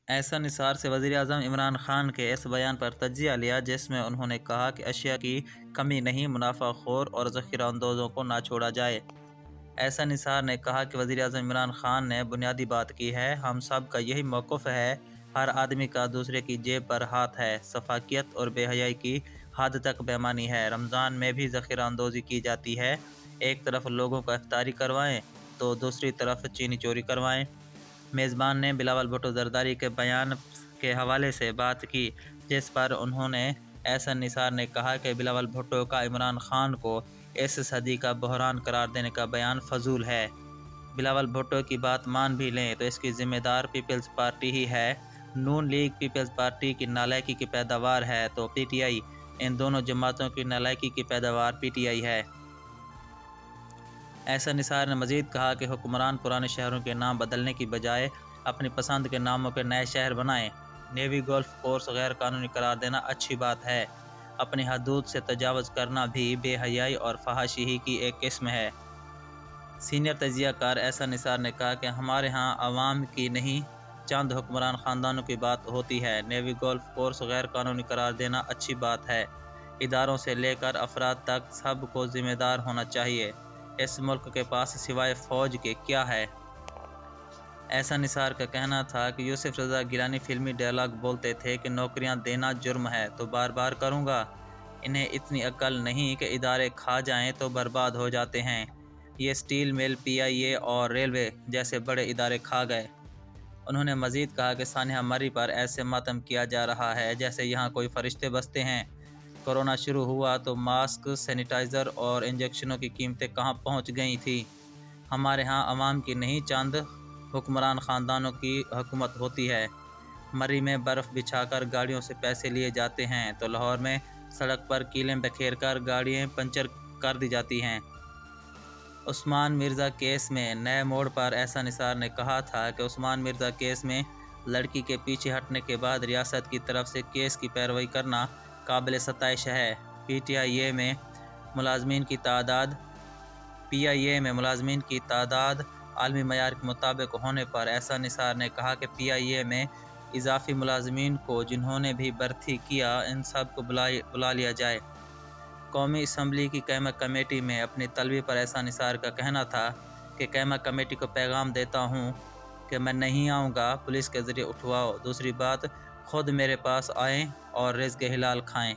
ایسا نثار سے وزیر اعظم عمران خان کے اس بیان پر تجزیہ لیا جس میں انہوں نے کہا کہ اشیاء کی کمی نہیں، منافع خور اور ذخیرہ اندوزوں کو نہ چھوڑا جائے۔ ایسا نثار نے کہا کہ وزیر اعظم عمران خان نے بنیادی بات کی ہے، ہم سب کا یہی موقف ہے، ہر آدمی کا دوسرے کی جیب پر ہاتھ ہے، سفاکیت اور بے حیائی کی حد تک بےمانی ہے۔ رمضان میں بھی ذخیرہ اندوزی کی جاتی ہے، ایک طرف لوگوں کو افطاری کروائیں تو دوسری طرف چینی چوری کروائیں۔ میزبان نے بلاول بھٹو زرداری کے بیان کے حوالے سے بات کی جس پر انہوں نے ایسا نثار نے کہا کہ بلاول بھٹو کا عمران خان کو اس صدی کا بحران قرار دینے کا بیان فضول ہے۔ بلاول بھٹو کی بات مان بھی لیں تو اس کی ذمہ دار پیپلز پارٹی ہی ہے۔ نون لیگ پیپلز پارٹی کی نالائکی کی پیداوار ہے تو پی ٹی آئی ان دونوں جماعتوں کی نالائکی کی پیداوار پی ٹی آئی ہے۔ ایسا نثار نے مزید کہا کہ حکمران پرانے شہروں کے نام بدلنے کی بجائے اپنی پسند کے ناموں کے نئے شہر بنائیں۔ نیوی گولف کورس غیر قانونی قرار دینا اچھی بات ہے، اپنی حدود سے تجاوز کرنا بھی بے حیائی اور فحاشی ہی کی ایک قسم ہے۔ سینئر تجزیہ کار ایسا نثار نے کہا کہ ہمارے ہاں عوام کی نہیں، چند حکمران خاندانوں کی بات ہوتی ہے۔ نیوی گولف کورس غیر قانونی قرار دینا اچھی بات ہے، اداروں سے لے کر افراد تک سب کو ذمہ دار ہونا چاہیے، اس ملک کے پاس سوائے فوج کے کیا ہے؟ ایسا نثار کا کہنا تھا کہ یوسف رضا گیلانی فلمی ڈائلاگ بولتے تھے کہ نوکریاں دینا جرم ہے تو بار بار کروں گا، انہیں اتنی عقل نہیں کہ ادارے کھا جائیں تو برباد ہو جاتے ہیں، یہ سٹیل مل، پی آئی اے اور ریلوے جیسے بڑے ادارے کھا گئے۔ انہوں نے مزید کہا کہ سانحہ مری پر ایسے ماتم کیا جا رہا ہے جیسے یہاں کوئی فرشتے بستے ہیں۔ کورونا شروع ہوا تو ماسک، سینیٹائزر اور انجیکشنوں کی قیمتیں کہاں پہنچ گئی تھیں؟ ہمارے ہاں عوام کی نہیں، چند حکمران خاندانوں کی حکومت ہوتی ہے۔ مری میں برف بچھا کر گاڑیوں سے پیسے لیے جاتے ہیں تو لاہور میں سڑک پر کیلیں بکھیر کر گاڑیاں پنچر کر دی جاتی ہیں۔ عثمان مرزا کیس میں نئے موڑ پر ایسا نثار نے کہا تھا کہ عثمان مرزا کیس میں لڑکی کے پیچھے ہٹنے کے بعد ریاست کی طرف سے کیس کی پیروی کرنا قابل ستائش ہے۔ پی آئی اے میں ملازمین کی تعداد عالمی معیار کے مطابق ہونے پر ایسا نثار نے کہا کہ پی آئی اے میں اضافی ملازمین کو جنہوں نے بھی بھرتی کیا ان سب کو بلا لیا جائے۔ قومی اسمبلی کی قیمہ کمیٹی میں اپنی طلبی پر ایسا نثار کا کہنا تھا کہ قیمہ کمیٹی کو پیغام دیتا ہوں کہ میں نہیں آؤں گا، پولیس کے ذریعے اٹھواؤ، دوسری بات خود میرے پاس آئیں اور رزق حلال کھائیں۔